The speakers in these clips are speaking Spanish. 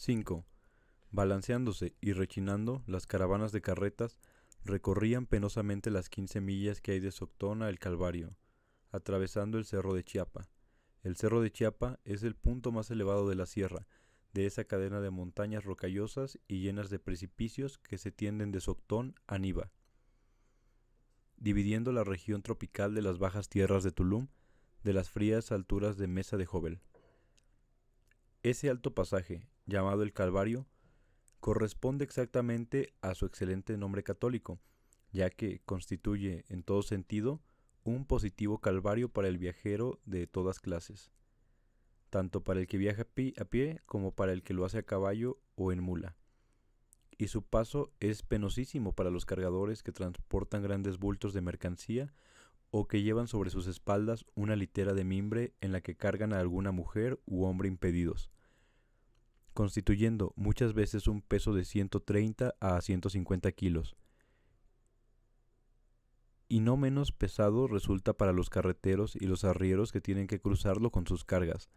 5. Balanceándose y rechinando, las caravanas de carretas recorrían penosamente las 15 millas que hay de Soctón a El Calvario, atravesando el Cerro de Chiapa. El Cerro de Chiapa es el punto más elevado de la sierra, de esa cadena de montañas rocallosas y llenas de precipicios que se tienden de Soctón a Niva, dividiendo la región tropical de las bajas tierras de Tulum de las frías alturas de Mesa de Jovel. Ese alto pasaje, llamado el Calvario, corresponde exactamente a su excelente nombre católico, ya que constituye en todo sentido un positivo calvario para el viajero de todas clases, tanto para el que viaja a pie como para el que lo hace a caballo o en mula. Y su paso es penosísimo para los cargadores que transportan grandes bultos de mercancía o que llevan sobre sus espaldas una litera de mimbre en la que cargan a alguna mujer u hombre impedidos, constituyendo muchas veces un peso de 130 a 150 kilos. Y no menos pesado resulta para los carreteros y los arrieros que tienen que cruzarlo con sus cargas.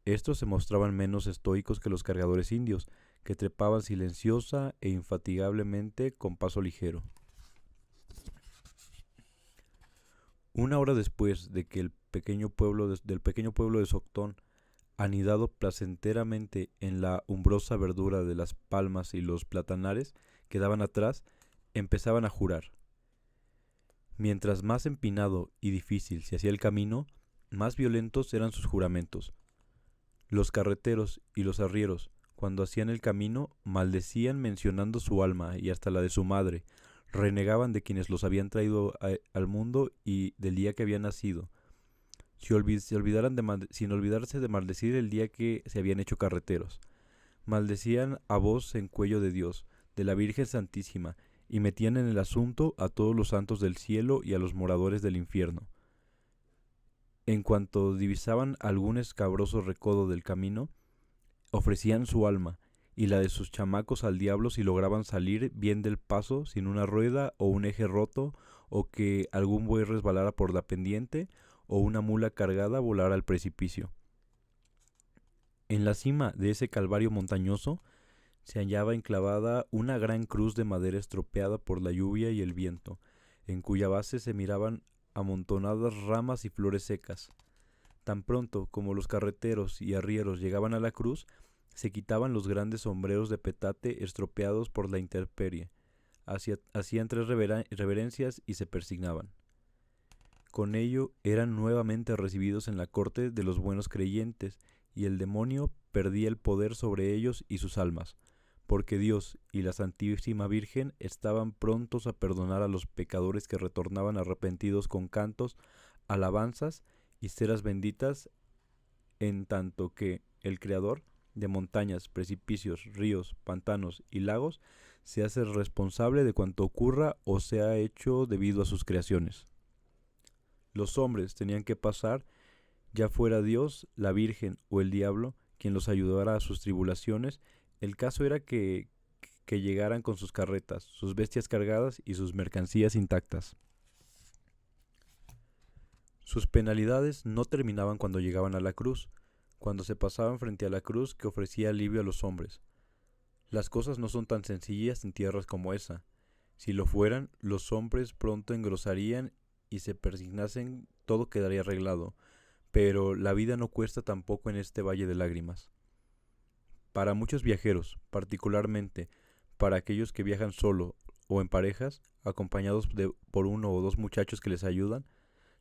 Estos se mostraban menos estoicos que los cargadores indios, que trepaban silenciosa e infatigablemente con paso ligero. Una hora después de que del pequeño pueblo de Soctón, anidado placenteramente en la umbrosa verdura de las palmas y los platanares que daban atrás, empezaban a jurar. Mientras más empinado y difícil se hacía el camino, más violentos eran sus juramentos. Los carreteros y los arrieros, cuando hacían el camino, maldecían mencionando su alma y hasta la de su madre, renegaban de quienes los habían traído al mundo y del día que habían nacido, sin olvidarse de maldecir el día que se habían hecho carreteros. Maldecían a voz en cuello de Dios, de la Virgen Santísima, y metían en el asunto a todos los santos del cielo y a los moradores del infierno. En cuanto divisaban algún escabroso recodo del camino, ofrecían su alma y la de sus chamacos al diablo si lograban salir bien del paso sin una rueda o un eje roto, o que algún buey resbalara por la pendiente, o una mula cargada volara al precipicio. En la cima de ese calvario montañoso se hallaba enclavada una gran cruz de madera estropeada por la lluvia y el viento, en cuya base se miraban amontonadas ramas y flores secas. Tan pronto como los carreteros y arrieros llegaban a la cruz, se quitaban los grandes sombreros de petate estropeados por la intemperie, hacían tres reverencias y se persignaban. Con ello eran nuevamente recibidos en la corte de los buenos creyentes, y el demonio perdía el poder sobre ellos y sus almas, porque Dios y la Santísima Virgen estaban prontos a perdonar a los pecadores que retornaban arrepentidos con cantos, alabanzas y ceras benditas, en tanto que el Creador de montañas, precipicios, ríos, pantanos y lagos se hace responsable de cuanto ocurra o sea hecho debido a sus creaciones. Los hombres tenían que pasar, ya fuera Dios, la Virgen o el diablo quien los ayudara a sus tribulaciones. El caso era que llegaran con sus carretas, sus bestias cargadas y sus mercancías intactas. Sus penalidades no terminaban cuando llegaban a la cruz, cuando se pasaban frente a la cruz que ofrecía alivio a los hombres. Las cosas no son tan sencillas en tierras como esa. Si lo fueran, los hombres pronto engrosarían y se persignasen, todo quedaría arreglado, pero la vida no cuesta tampoco en este valle de lágrimas. Para muchos viajeros, particularmente para aquellos que viajan solo o en parejas, acompañados por uno o dos muchachos que les ayudan,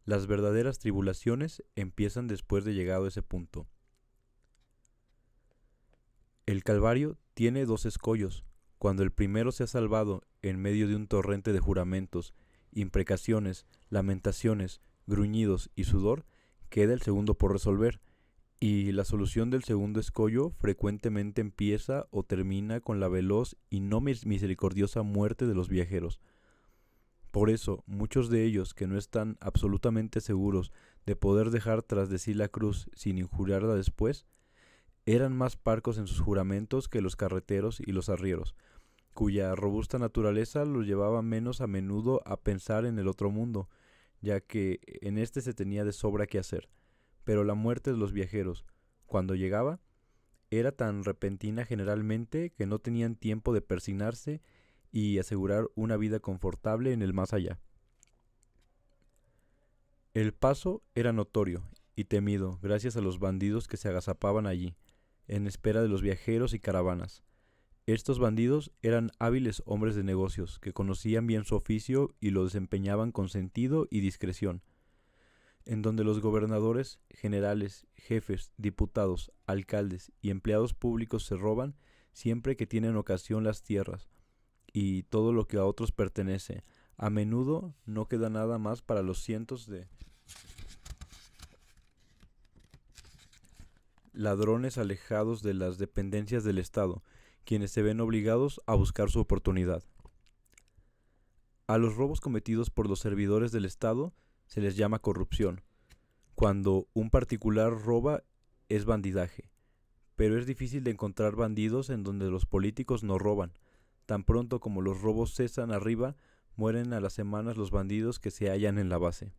las verdaderas tribulaciones empiezan después de llegado a ese punto. El Calvario tiene dos escollos. Cuando el primero se ha salvado en medio de un torrente de juramentos, imprecaciones, lamentaciones, gruñidos y sudor, queda el segundo por resolver, y la solución del segundo escollo frecuentemente empieza o termina con la veloz y no misericordiosa muerte de los viajeros. Por eso, muchos de ellos que no están absolutamente seguros de poder dejar tras de sí la cruz sin injuriarla después, eran más parcos en sus juramentos que los carreteros y los arrieros, cuya robusta naturaleza los llevaba menos a menudo a pensar en el otro mundo, ya que en éste se tenía de sobra que hacer. Pero la muerte de los viajeros, cuando llegaba, era tan repentina generalmente que no tenían tiempo de persignarse y asegurar una vida confortable en el más allá. El paso era notorio y temido gracias a los bandidos que se agazapaban allí, en espera de los viajeros y caravanas. Estos bandidos eran hábiles hombres de negocios que conocían bien su oficio y lo desempeñaban con sentido y discreción. En donde los gobernadores, generales, jefes, diputados, alcaldes y empleados públicos se roban siempre que tienen ocasión las tierras y todo lo que a otros pertenece. A menudo no queda nada más para los cientos de ladrones alejados de las dependencias del Estado, quienes se ven obligados a buscar su oportunidad. A los robos cometidos por los servidores del Estado se les llama corrupción. Cuando un particular roba es bandidaje, pero es difícil de encontrar bandidos en donde los políticos no roban. Tan pronto como los robos cesan arriba, mueren a las semanas los bandidos que se hallan en la base.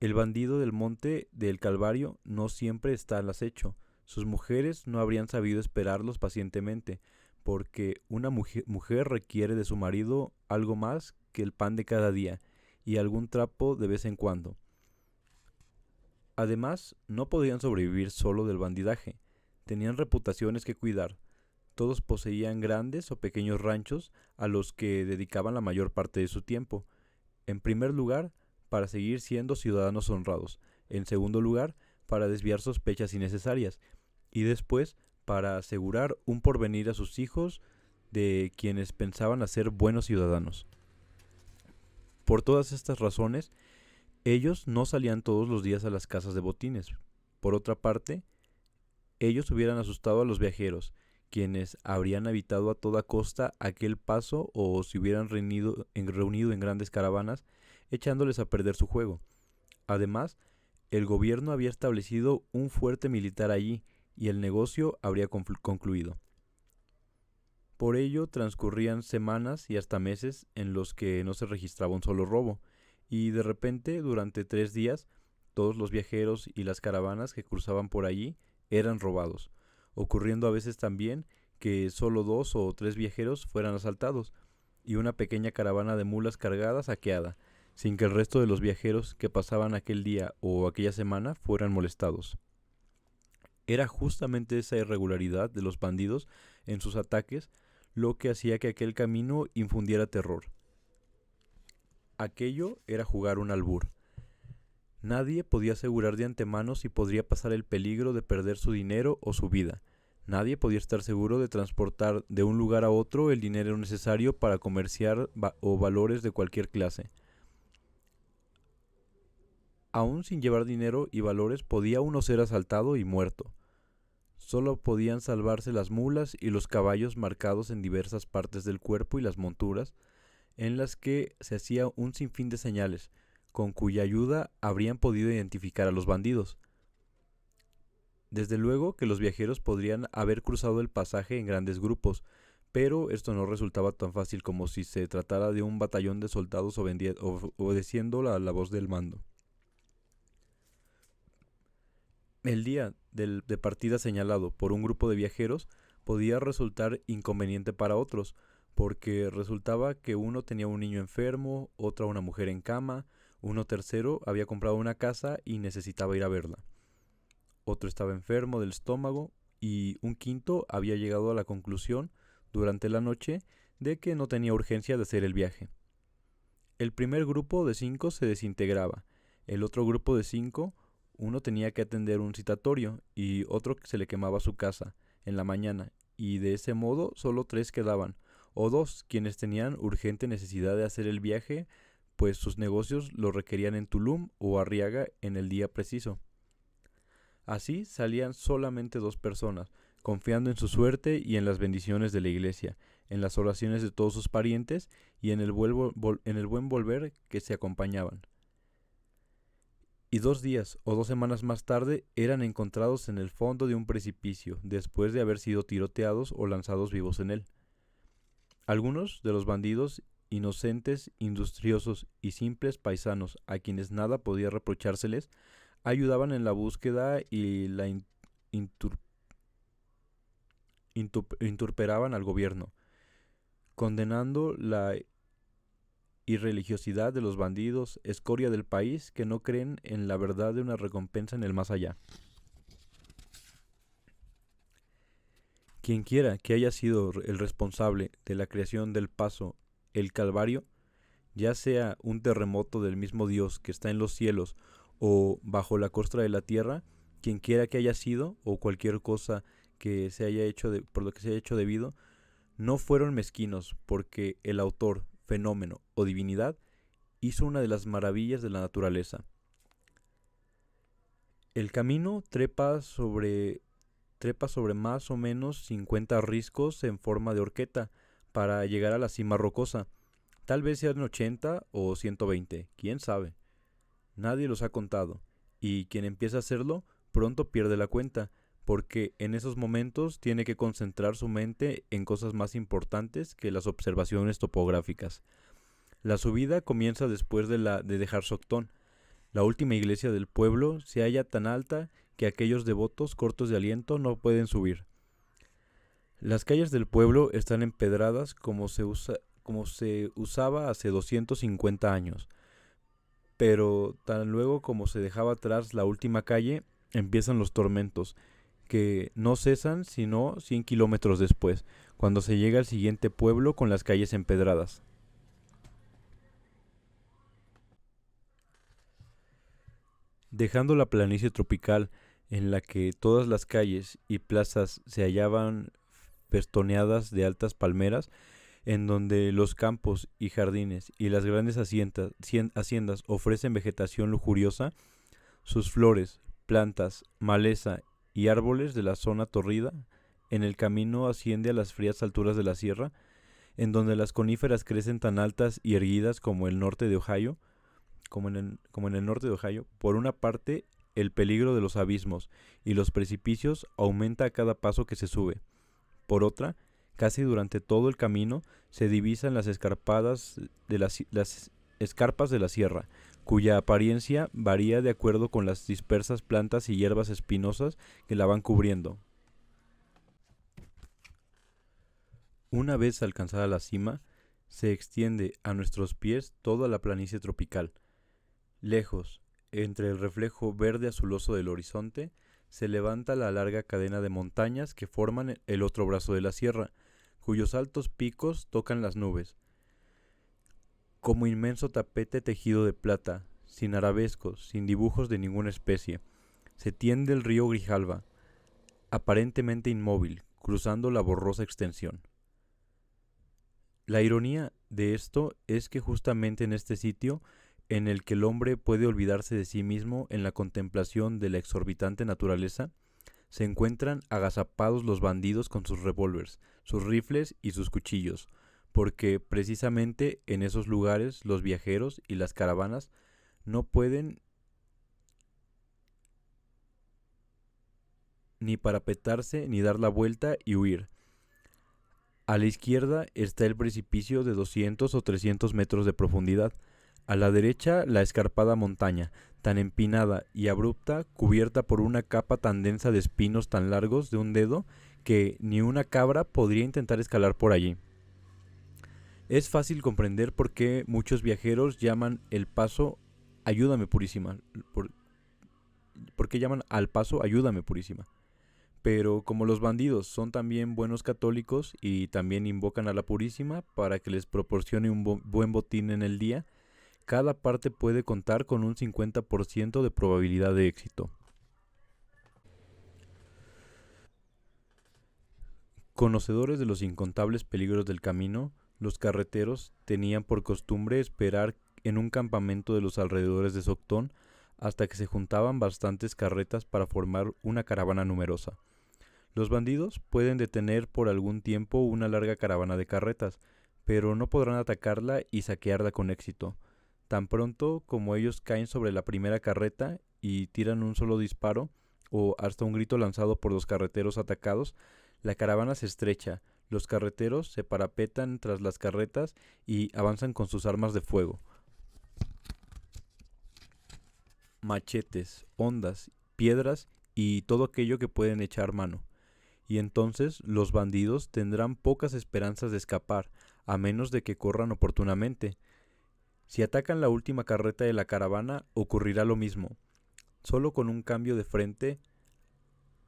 El bandido del monte del Calvario no siempre está al acecho. Sus mujeres no habrían sabido esperarlos pacientemente, porque una mujer requiere de su marido algo más que el pan de cada día y algún trapo de vez en cuando. Además, no podían sobrevivir solo del bandidaje. Tenían reputaciones que cuidar. Todos poseían grandes o pequeños ranchos a los que dedicaban la mayor parte de su tiempo. En primer lugar, para seguir siendo ciudadanos honrados. En segundo lugar, para desviar sospechas innecesarias. Y después, para asegurar un porvenir a sus hijos de quienes pensaban hacer buenos ciudadanos. Por todas estas razones, ellos no salían todos los días a las casas de botines. Por otra parte, ellos hubieran asustado a los viajeros, quienes habrían evitado a toda costa aquel paso o se hubieran reunido en grandes caravanas, echándoles a perder su juego. Además, el gobierno había establecido un fuerte militar allí y el negocio habría concluido. Por ello transcurrían semanas y hasta meses en los que no se registraba un solo robo, y de repente, durante 3 días, todos los viajeros y las caravanas que cruzaban por allí eran robados, ocurriendo a veces también que solo 2 o 3 viajeros fueran asaltados, y una pequeña caravana de mulas cargadas saqueada, sin que el resto de los viajeros que pasaban aquel día o aquella semana fueran molestados. Era justamente esa irregularidad de los bandidos en sus ataques lo que hacía que aquel camino infundiera terror. Aquello era jugar un albur. Nadie podía asegurar de antemano si podría pasar el peligro de perder su dinero o su vida. Nadie podía estar seguro de transportar de un lugar a otro el dinero necesario para comerciar o valores de cualquier clase. Aún sin llevar dinero y valores podía uno ser asaltado y muerto. Solo podían salvarse las mulas y los caballos marcados en diversas partes del cuerpo y las monturas, en las que se hacía un sinfín de señales, con cuya ayuda habrían podido identificar a los bandidos. Desde luego que los viajeros podrían haber cruzado el pasaje en grandes grupos, pero esto no resultaba tan fácil como si se tratara de un batallón de soldados obedeciendo la voz del mando. El día de partida señalado por un grupo de viajeros podía resultar inconveniente para otros, porque resultaba que uno tenía un niño enfermo, otra una mujer en cama, uno tercero había comprado una casa y necesitaba ir a verla. Otro estaba enfermo del estómago y un quinto había llegado a la conclusión durante la noche de que no tenía urgencia de hacer el viaje. El primer grupo de 5 se desintegraba, el otro grupo de 5, uno tenía que atender un citatorio y otro se le quemaba su casa en la mañana, y de ese modo solo 3 quedaban, o 2 quienes tenían urgente necesidad de hacer el viaje, pues sus negocios lo requerían en Tulum o Arriaga en el día preciso. Así salían solamente 2 personas, confiando en su suerte y en las bendiciones de la iglesia, en las oraciones de todos sus parientes y en el buen volver que se acompañaban. Y 2 días o 2 semanas más tarde eran encontrados en el fondo de un precipicio, después de haber sido tiroteados o lanzados vivos en él. Algunos de los bandidos, inocentes, industriosos y simples paisanos a quienes nada podía reprochárseles, ayudaban en la búsqueda y la interpelaban al gobierno, condenando la irreligiosidad de los bandidos, escoria del país, que no creen en la verdad de una recompensa en el más allá. Quien quiera que haya sido el responsable de la creación del Paso, el Calvario, ya sea un terremoto del mismo Dios que está en los cielos o bajo la costra de la tierra, quien quiera que haya sido o cualquier cosa que se haya hecho por lo que se haya hecho debido, no fueron mezquinos, porque el autor, fenómeno o divinidad hizo una de las maravillas de la naturaleza. El camino trepa sobre más o menos 50 riscos en forma de horqueta para llegar a la cima rocosa. Tal vez sean 80 o 120, quién sabe. Nadie los ha contado, y quien empieza a hacerlo pronto pierde la cuenta, porque en esos momentos tiene que concentrar su mente en cosas más importantes que las observaciones topográficas. La subida comienza después de dejar Soctón. La última iglesia del pueblo se halla tan alta que aquellos devotos cortos de aliento no pueden subir. Las calles del pueblo están empedradas como se usaba hace 250 años, pero tan luego como se dejaba atrás la última calle, empiezan los tormentos, que no cesan sino 100 kilómetros después, cuando se llega al siguiente pueblo con las calles empedradas. Dejando la planicie tropical, en la que todas las calles y plazas se hallaban festoneadas de altas palmeras, en donde los campos y jardines y las grandes haciendas ofrecen vegetación lujuriosa, sus flores, plantas, maleza y árboles de la zona torrida, en el camino asciende a las frías alturas de la sierra, en donde las coníferas crecen tan altas y erguidas como en el norte de Ohio. Por una parte, el peligro de los abismos y los precipicios aumenta a cada paso que se sube. Por otra, casi durante todo el camino se divisan las escarpas de la sierra, cuya apariencia varía de acuerdo con las dispersas plantas y hierbas espinosas que la van cubriendo. Una vez alcanzada la cima, se extiende a nuestros pies toda la planicie tropical. Lejos, entre el reflejo verde azuloso del horizonte, se levanta la larga cadena de montañas que forman el otro brazo de la sierra, cuyos altos picos tocan las nubes. Como inmenso tapete tejido de plata, sin arabescos, sin dibujos de ninguna especie, se tiende el río Grijalva, aparentemente inmóvil, cruzando la borrosa extensión. La ironía de esto es que justamente en este sitio, en el que el hombre puede olvidarse de sí mismo en la contemplación de la exorbitante naturaleza, se encuentran agazapados los bandidos con sus revólveres, sus rifles y sus cuchillos, porque precisamente en esos lugares los viajeros y las caravanas no pueden ni parapetarse ni dar la vuelta y huir. A la izquierda está el precipicio de 200 o 300 metros de profundidad. A la derecha, la escarpada montaña, tan empinada y abrupta, cubierta por una capa tan densa de espinos tan largos de un dedo, que ni una cabra podría intentar escalar por allí. Es fácil comprender por qué muchos viajeros llaman el paso Ayúdame Purísima. ¿Por qué llaman al paso Ayúdame Purísima? Pero como los bandidos son también buenos católicos y también invocan a la Purísima para que les proporcione un buen botín en el día, cada parte puede contar con un 50% de probabilidad de éxito. Conocedores de los incontables peligros del camino, los carreteros tenían por costumbre esperar en un campamento de los alrededores de Soctón hasta que se juntaban bastantes carretas para formar una caravana numerosa. Los bandidos pueden detener por algún tiempo una larga caravana de carretas, pero no podrán atacarla y saquearla con éxito. Tan pronto como ellos caen sobre la primera carreta y tiran un solo disparo, o hasta un grito lanzado por los carreteros atacados, la caravana se estrecha, los carreteros se parapetan tras las carretas y avanzan con sus armas de fuego. Machetes, hondas, piedras y todo aquello que pueden echar mano. Y entonces los bandidos tendrán pocas esperanzas de escapar, a menos de que corran oportunamente. Si atacan la última carreta de la caravana, ocurrirá lo mismo, solo con un cambio de frente.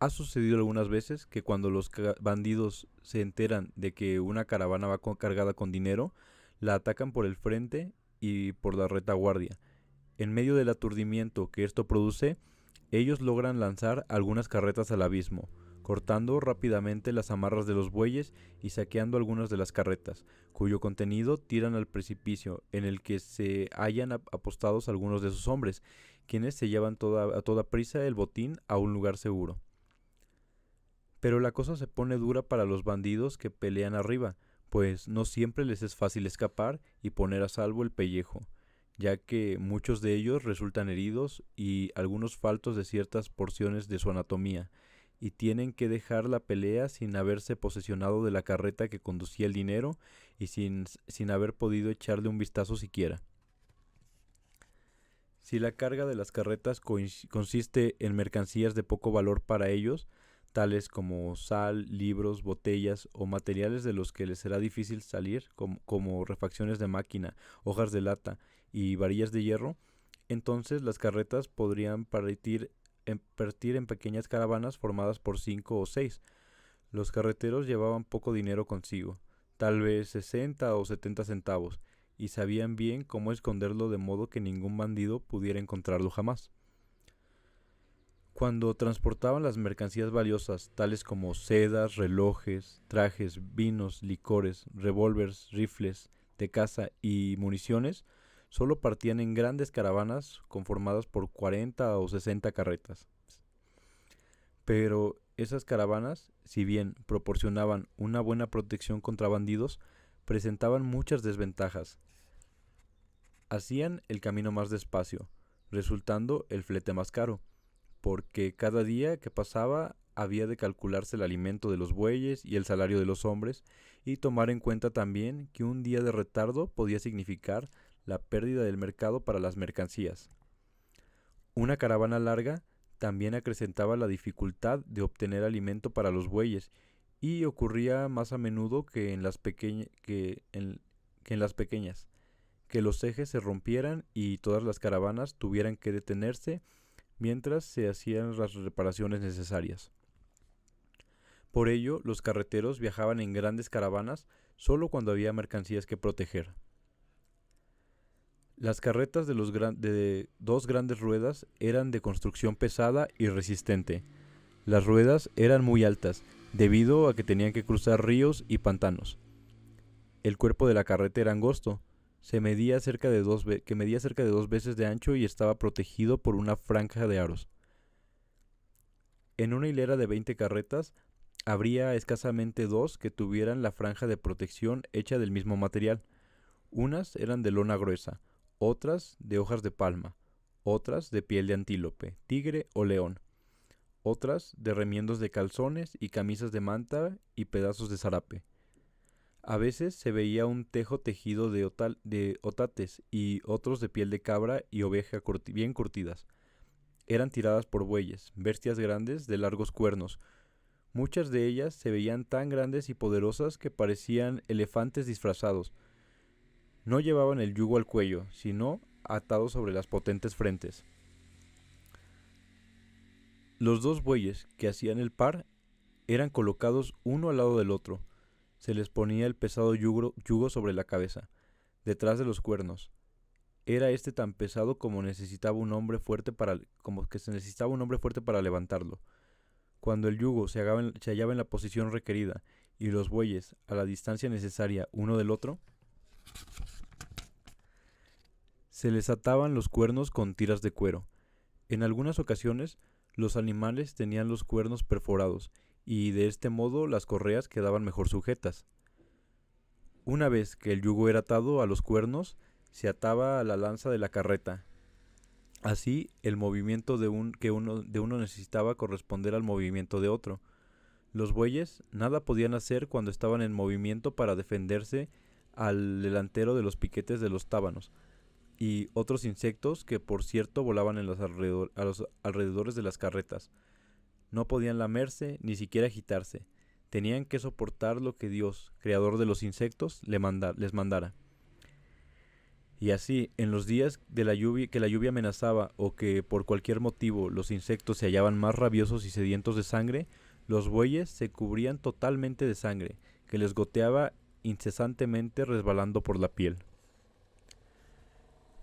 Ha sucedido algunas veces que cuando los bandidos se enteran de que una caravana va cargada con dinero, la atacan por el frente y por la retaguardia. En medio del aturdimiento que esto produce, ellos logran lanzar algunas carretas al abismo, cortando rápidamente las amarras de los bueyes y saqueando algunas de las carretas, cuyo contenido tiran al precipicio en el que se hallan apostados algunos de sus hombres, quienes se llevan a toda prisa el botín a un lugar seguro. Pero la cosa se pone dura para los bandidos que pelean arriba, pues no siempre les es fácil escapar y poner a salvo el pellejo, ya que muchos de ellos resultan heridos y algunos faltos de ciertas porciones de su anatomía, y tienen que dejar la pelea sin haberse posesionado de la carreta que conducía el dinero y sin haber podido echarle un vistazo siquiera. Si la carga de las carretas consiste en mercancías de poco valor para ellos, tales como sal, libros, botellas o materiales de los que les será difícil salir, como refacciones de máquina, hojas de lata y varillas de hierro, entonces las carretas podrían partir en pequeñas caravanas formadas por 5 o 6. Los carreteros llevaban poco dinero consigo, tal vez 60 o 70 centavos, y sabían bien cómo esconderlo de modo que ningún bandido pudiera encontrarlo jamás. Cuando transportaban las mercancías valiosas, tales como sedas, relojes, trajes, vinos, licores, revólveres, rifles de caza y municiones, solo partían en grandes caravanas conformadas por 40 o 60 carretas. Pero esas caravanas, si bien proporcionaban una buena protección contra bandidos, presentaban muchas desventajas. Hacían el camino más despacio, resultando el flete más caro, porque cada día que pasaba había de calcularse el alimento de los bueyes y el salario de los hombres, y tomar en cuenta también que un día de retardo podía significar la pérdida del mercado para las mercancías. Una caravana larga también acrecentaba la dificultad de obtener alimento para los bueyes, y ocurría más a menudo que en las pequeñas, que los ejes se rompieran y todas las caravanas tuvieran que detenerse mientras se hacían las reparaciones necesarias. Por ello, los carreteros viajaban en grandes caravanas solo cuando había mercancías que proteger. Las carretas de 2 grandes ruedas eran de construcción pesada y resistente. Las ruedas eran muy altas, debido a que tenían que cruzar ríos y pantanos. El cuerpo de la carreta era angosto, medía cerca de 2 veces de ancho y estaba protegido por una franja de aros. En una hilera de 20 carretas, habría escasamente 2 que tuvieran la franja de protección hecha del mismo material. Unas eran de lona gruesa, otras de hojas de palma, otras de piel de antílope, tigre o león, otras de remiendos de calzones y camisas de manta y pedazos de zarape. A veces se veía un tejo tejido de otates y otros de piel de cabra y oveja bien curtidas. Eran tiradas por bueyes, bestias grandes de largos cuernos. Muchas de ellas se veían tan grandes y poderosas que parecían elefantes disfrazados. No llevaban el yugo al cuello, sino atado sobre las potentes frentes. Los 2 bueyes que hacían el par eran colocados uno al lado del otro. Se les ponía el pesado yugo sobre la cabeza, detrás de los cuernos. Era este tan pesado como necesitaba un hombre fuerte para levantarlo. Cuando el yugo se hallaba en la posición requerida y los bueyes a la distancia necesaria uno del otro, se les ataban los cuernos con tiras de cuero. En algunas ocasiones, los animales tenían los cuernos perforados, y de este modo las correas quedaban mejor sujetas. Una vez que el yugo era atado a los cuernos, se ataba a la lanza de la carreta. Así, el movimiento de uno necesitaba corresponder al movimiento de otro. Los bueyes nada podían hacer cuando estaban en movimiento para defenderse al delantero de los piquetes de los tábanos y otros insectos que, por cierto, volaban a los alrededores de las carretas. No podían lamerse, ni siquiera agitarse. Tenían que soportar lo que Dios, creador de los insectos, les mandara. Y así, en los días de la lluvia, que la lluvia amenazaba o que por cualquier motivo los insectos se hallaban más rabiosos y sedientos de sangre, los bueyes se cubrían totalmente de sangre, que les goteaba incesantemente resbalando por la piel.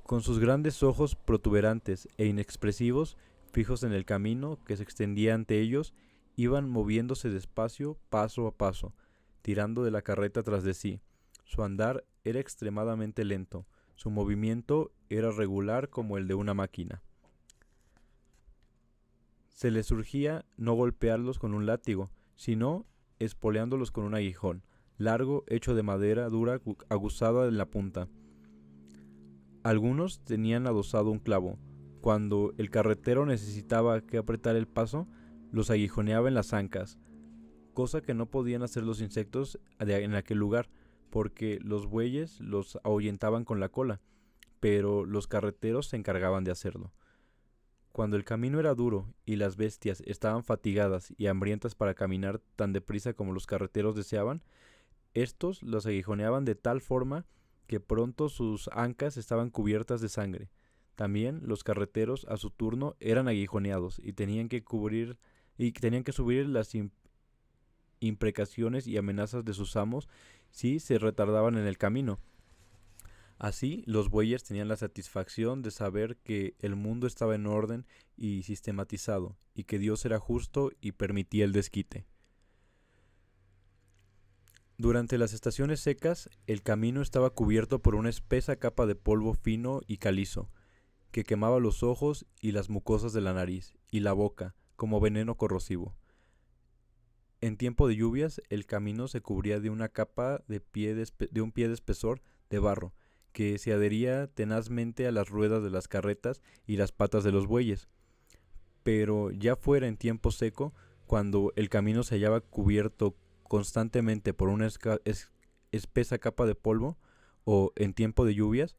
Con sus grandes ojos protuberantes e inexpresivos, fijos en el camino que se extendía ante ellos, iban moviéndose despacio, paso a paso, tirando de la carreta tras de sí. Su andar era extremadamente lento, su movimiento era regular como el de una máquina. Se les surgía no golpearlos con un látigo, sino espoleándolos con un aguijón, largo, hecho de madera dura, aguzada en la punta. Algunos tenían adosado un clavo. Cuando el carretero necesitaba que apretar el paso, los aguijoneaba en las ancas, cosa que no podían hacer los insectos en aquel lugar, porque los bueyes los ahuyentaban con la cola, pero los carreteros se encargaban de hacerlo. Cuando el camino era duro y las bestias estaban fatigadas y hambrientas para caminar tan deprisa como los carreteros deseaban, estos los aguijoneaban de tal forma que pronto sus ancas estaban cubiertas de sangre. También los carreteros a su turno eran aguijoneados y tenían que subir las imprecaciones y amenazas de sus amos si se retardaban en el camino. Así, los bueyes tenían la satisfacción de saber que el mundo estaba en orden y sistematizado, y que Dios era justo y permitía el desquite. Durante las estaciones secas, el camino estaba cubierto por una espesa capa de polvo fino y calizo, que quemaba los ojos y las mucosas de la nariz y la boca, como veneno corrosivo. En tiempo de lluvias, el camino se cubría de una capa de un pie de espesor de barro, que se adhería tenazmente a las ruedas de las carretas y las patas de los bueyes. Pero ya fuera en tiempo seco, cuando el camino se hallaba cubierto constantemente por una espesa capa de polvo, o en tiempo de lluvias,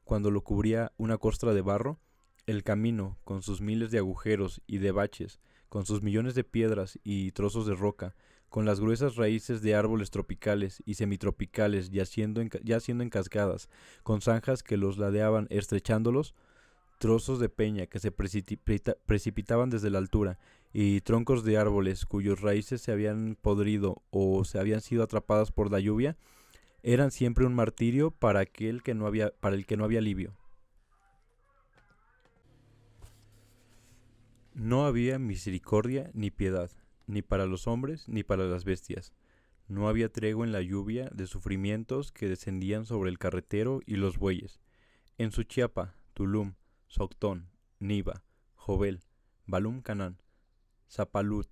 cuando lo cubría una costra de barro, el camino, con sus miles de agujeros y de baches, con sus millones de piedras y trozos de roca, con las gruesas raíces de árboles tropicales y semitropicales yaciendo en cascadas, con zanjas que los ladeaban estrechándolos, trozos de peña que se precipitaban desde la altura, y troncos de árboles cuyas raíces se habían podrido o se habían sido atrapadas por la lluvia, eran siempre un martirio para el que no había alivio. No había misericordia ni piedad, ni para los hombres ni para las bestias. No había tregua en la lluvia de sufrimientos que descendían sobre el carretero y los bueyes. En Suchiapa, Tulum, Soctón, Niva, Jovel, Balum Canán, Zapalut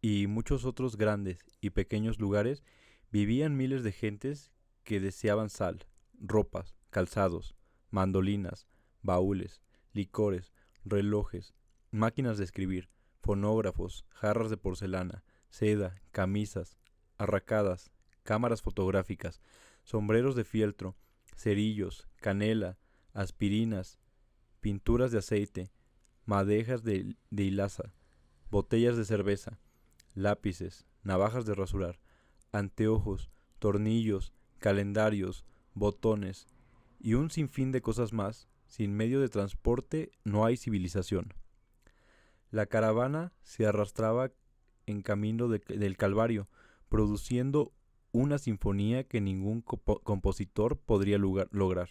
y muchos otros grandes y pequeños lugares vivían miles de gentes que deseaban sal, ropas, calzados, mandolinas, baúles, licores, relojes, máquinas de escribir, fonógrafos, jarras de porcelana, seda, camisas, arracadas, cámaras fotográficas, sombreros de fieltro, cerillos, canela, aspirinas, pinturas de aceite, madejas de hilaza, botellas de cerveza, lápices, navajas de rasurar, anteojos, tornillos, calendarios, botones y un sinfín de cosas más. Sin medio de transporte no hay civilización. La caravana se arrastraba en camino del Calvario, produciendo una sinfonía que ningún compositor podría lograr.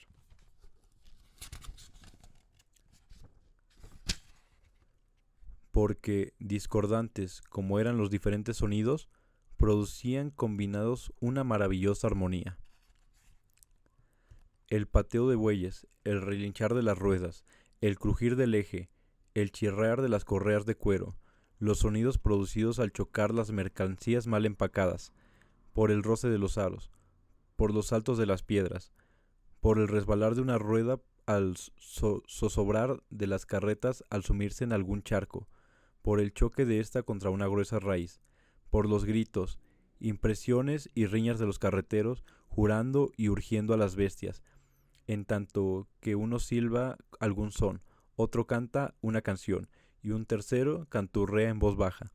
Porque, discordantes como eran los diferentes sonidos, producían combinados una maravillosa armonía. El pateo de bueyes, el relinchar de las ruedas, el crujir del eje, el chirrear de las correas de cuero, los sonidos producidos al chocar las mercancías mal empacadas, por el roce de los aros, por los saltos de las piedras, por el resbalar de una rueda al zozobrar de las carretas al sumirse en algún charco, por el choque de ésta contra una gruesa raíz, por los gritos, impresiones y riñas de los carreteros jurando y urgiendo a las bestias, en tanto que uno silba algún son, otro canta una canción y un tercero canturrea en voz baja.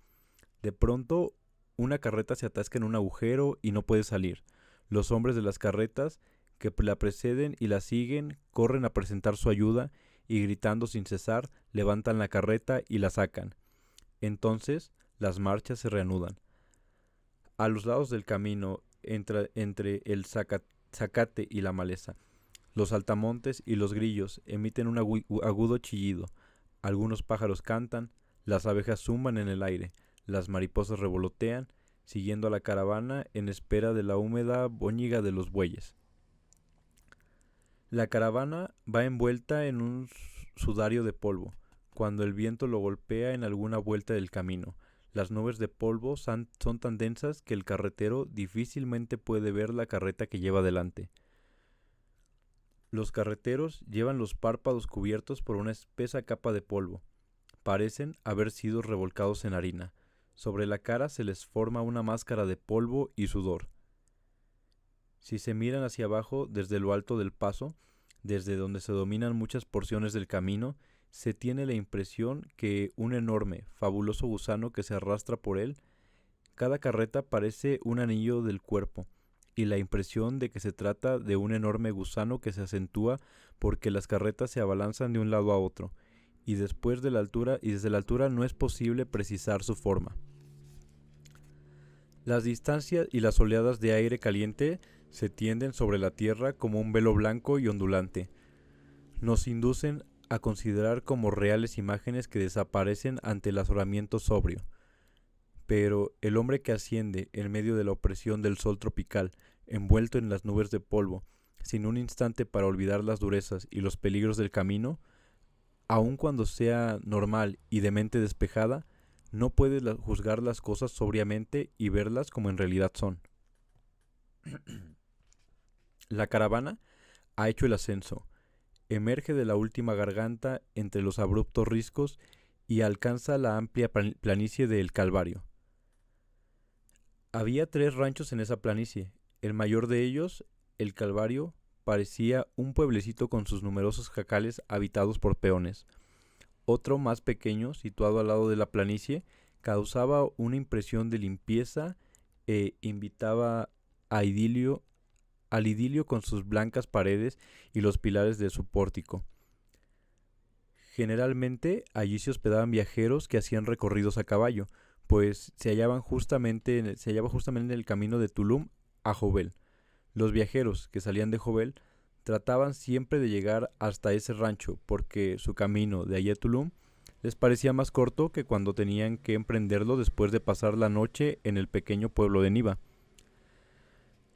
De pronto, una carreta se atasca en un agujero y no puede salir. Los hombres de las carretas que la preceden y la siguen corren a presentar su ayuda y gritando sin cesar levantan la carreta y la sacan. Entonces las marchas se reanudan. A los lados del camino, entre el zacate y la maleza, los saltamontes y los grillos emiten un agudo chillido. Algunos pájaros cantan, las abejas zumban en el aire, las mariposas revolotean, siguiendo a la caravana en espera de la húmeda boñiga de los bueyes. La caravana va envuelta en un sudario de polvo, cuando el viento lo golpea en alguna vuelta del camino. Las nubes de polvo son tan densas que el carretero difícilmente puede ver la carreta que lleva delante. Los carreteros llevan los párpados cubiertos por una espesa capa de polvo. Parecen haber sido revolcados en harina. Sobre la cara se les forma una máscara de polvo y sudor. Si se miran hacia abajo desde lo alto del paso, desde donde se dominan muchas porciones del camino, se tiene la impresión que un enorme, fabuloso gusano que se arrastra por él, cada carreta parece un anillo del cuerpo, y la impresión de que se trata de un enorme gusano que se acentúa porque las carretas se abalanzan de un lado a otro, y desde la altura no es posible precisar su forma. Las distancias y las oleadas de aire caliente se tienden sobre la tierra como un velo blanco y ondulante. Nos inducen a considerar como reales imágenes que desaparecen ante el azoramiento sobrio. Pero el hombre que asciende en medio de la opresión del sol tropical, envuelto en las nubes de polvo, sin un instante para olvidar las durezas y los peligros del camino, aun cuando sea normal y de mente despejada, no puede juzgar las cosas sobriamente y verlas como en realidad son. La caravana ha hecho el ascenso, emerge de la última garganta entre los abruptos riscos y alcanza la amplia planicie del Calvario. Había 3 ranchos en esa planicie. El mayor de ellos, el Calvario, parecía un pueblecito con sus numerosos jacales habitados por peones. Otro más pequeño, situado al lado de la planicie, causaba una impresión de limpieza e invitaba al idilio con sus blancas paredes y los pilares de su pórtico. Generalmente allí se hospedaban viajeros que hacían recorridos a caballo, pues se hallaba justamente en el camino de Tulum a Jovel. Los viajeros que salían de Jovel trataban siempre de llegar hasta ese rancho, porque su camino de allí a Tulum les parecía más corto que cuando tenían que emprenderlo después de pasar la noche en el pequeño pueblo de Niva.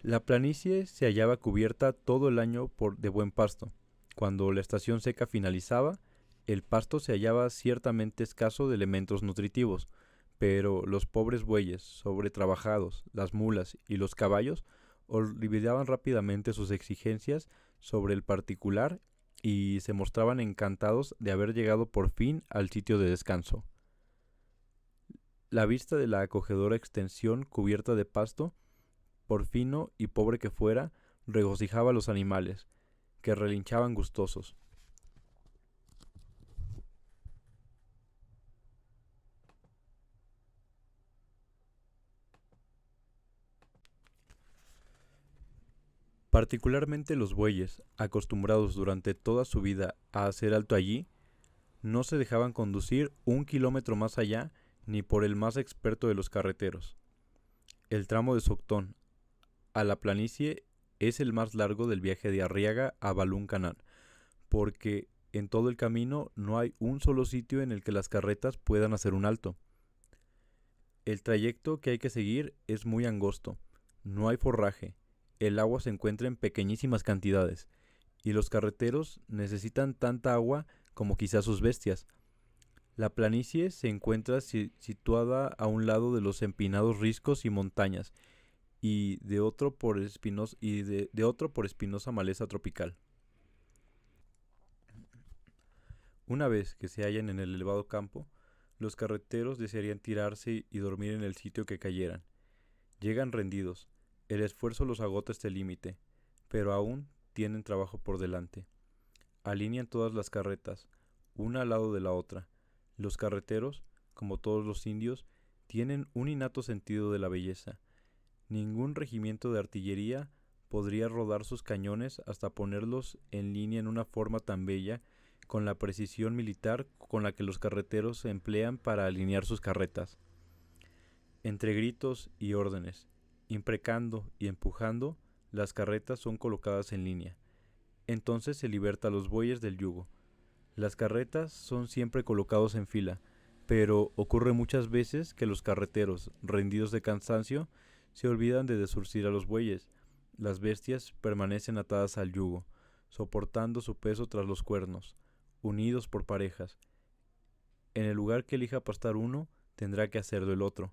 La planicie se hallaba cubierta todo el año de buen pasto. Cuando la estación seca finalizaba, el pasto se hallaba ciertamente escaso de elementos nutritivos, pero los pobres bueyes, sobretrabajados, las mulas y los caballos olvidaban rápidamente sus exigencias sobre el particular y se mostraban encantados de haber llegado por fin al sitio de descanso. La vista de la acogedora extensión cubierta de pasto, por fino y pobre que fuera, regocijaba a los animales, que relinchaban gustosos. Particularmente los bueyes, acostumbrados durante toda su vida a hacer alto allí, no se dejaban conducir 1 kilómetro más allá ni por el más experto de los carreteros. El tramo de Soctón a la planicie es el más largo del viaje de Arriaga a Balún-Canán, porque en todo el camino no hay un solo sitio en el que las carretas puedan hacer un alto. El trayecto que hay que seguir es muy angosto, no hay forraje, el agua se encuentra en pequeñísimas cantidades, y los carreteros necesitan tanta agua como quizás sus bestias. La planicie se encuentra situada a un lado de los empinados riscos y montañas, y de otro por espinosa maleza tropical. Una vez que se hallan en el elevado campo, los carreteros desearían tirarse y dormir en el sitio que cayeran. Llegan rendidos, el esfuerzo los agota este límite, pero aún tienen trabajo por delante. Alinean todas las carretas, una al lado de la otra. Los carreteros, como todos los indios, tienen un innato sentido de la belleza. Ningún regimiento de artillería podría rodar sus cañones hasta ponerlos en línea en una forma tan bella, con la precisión militar con la que los carreteros se emplean para alinear sus carretas. Entre gritos y órdenes, imprecando y empujando, las carretas son colocadas en línea. Entonces se liberta a los bueyes del yugo. Las carretas son siempre colocados en fila, pero ocurre muchas veces que los carreteros, rendidos de cansancio, se olvidan de desurcir a los bueyes. Las bestias permanecen atadas al yugo, soportando su peso tras los cuernos, unidos por parejas. En el lugar que elija pastar uno, tendrá que hacerlo el otro.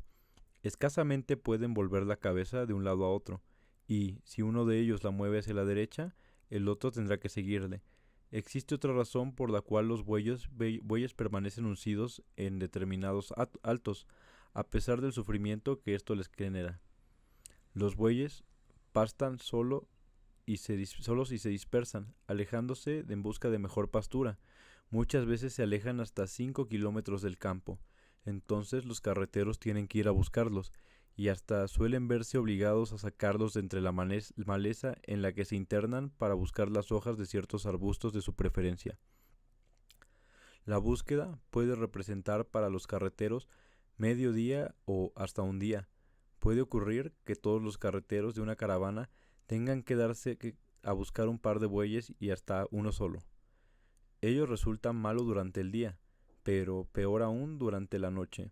Escasamente pueden volver la cabeza de un lado a otro, y, si uno de ellos la mueve hacia la derecha, el otro tendrá que seguirle. Existe otra razón por la cual los bueyes permanecen uncidos en determinados altos, a pesar del sufrimiento que esto les genera. Los bueyes pastan solos y se dispersan, alejándose en busca de mejor pastura. Muchas veces se alejan hasta 5 kilómetros del campo. Entonces los carreteros tienen que ir a buscarlos, y hasta suelen verse obligados a sacarlos de entre la maleza en la que se internan para buscar las hojas de ciertos arbustos de su preferencia. La búsqueda puede representar para los carreteros medio día o hasta un día. Puede ocurrir que todos los carreteros de una caravana tengan que darse a buscar un par de bueyes y hasta uno solo. Ello resulta malo durante el día, pero peor aún durante la noche,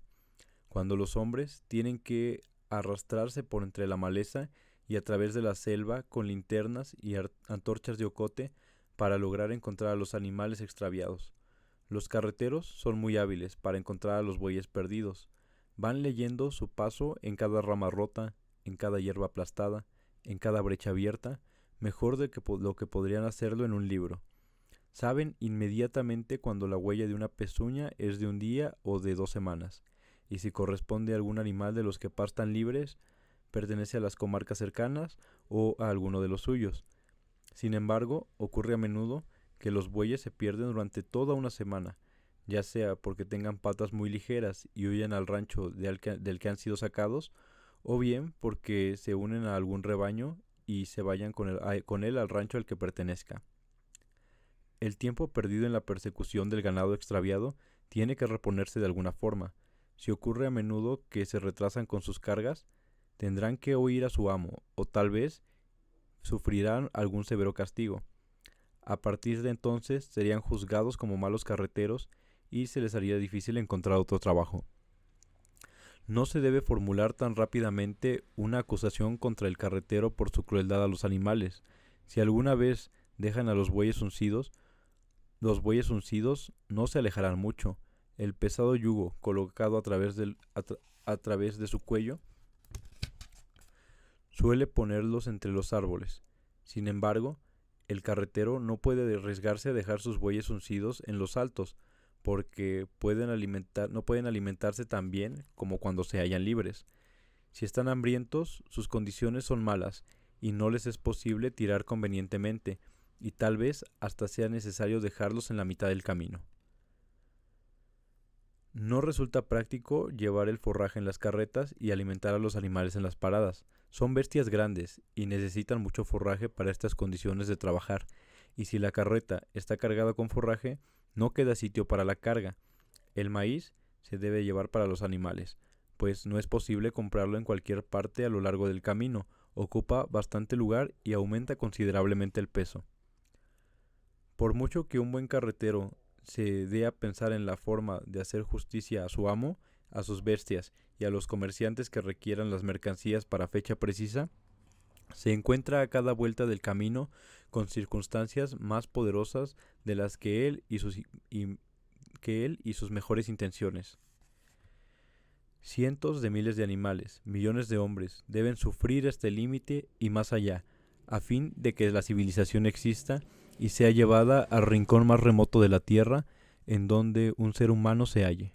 cuando los hombres tienen que arrastrarse por entre la maleza y a través de la selva con linternas y antorchas de ocote para lograr encontrar a los animales extraviados. Los carreteros son muy hábiles para encontrar a los bueyes perdidos. Van leyendo su paso en cada rama rota, en cada hierba aplastada, en cada brecha abierta, mejor de lo que podrían hacerlo en un libro. Saben inmediatamente cuando la huella de una pezuña es de un día o de 2 semanas, y si corresponde a algún animal de los que pastan libres, pertenece a las comarcas cercanas o a alguno de los suyos. Sin embargo, ocurre a menudo que los bueyes se pierden durante toda una semana, ya sea porque tengan patas muy ligeras y huyan al rancho del que han sido sacados, o bien porque se unen a algún rebaño y se vayan con él al rancho al que pertenezca. El tiempo perdido en la persecución del ganado extraviado tiene que reponerse de alguna forma. Si ocurre a menudo que se retrasan con sus cargas, tendrán que oír a su amo, o tal vez sufrirán algún severo castigo. A partir de entonces serían juzgados como malos carreteros y se les haría difícil encontrar otro trabajo. No se debe formular tan rápidamente una acusación contra el carretero por su crueldad a los animales. Si alguna vez dejan a los bueyes uncidos no se alejarán mucho. El pesado yugo colocado a través de su cuello suele ponerlos entre los árboles. Sin embargo, el carretero no puede arriesgarse a dejar sus bueyes uncidos en los altos, porque no pueden alimentarse tan bien como cuando se hallan libres. Si están hambrientos, sus condiciones son malas, y no les es posible tirar convenientemente, y tal vez hasta sea necesario dejarlos en la mitad del camino. No resulta práctico llevar el forraje en las carretas y alimentar a los animales en las paradas. Son bestias grandes y necesitan mucho forraje para estas condiciones de trabajar, y si la carreta está cargada con forraje, no queda sitio para la carga. El maíz se debe llevar para los animales, pues no es posible comprarlo en cualquier parte a lo largo del camino, ocupa bastante lugar y aumenta considerablemente el peso. Por mucho que un buen carretero se dé a pensar en la forma de hacer justicia a su amo, a sus bestias y a los comerciantes que requieran las mercancías para fecha precisa, se encuentra a cada vuelta del camino con circunstancias más poderosas de las que él y sus mejores intenciones. Cientos de miles de animales, millones de hombres, deben sufrir este límite y más allá, a fin de que la civilización exista y sea llevada al rincón más remoto de la tierra en donde un ser humano se halle.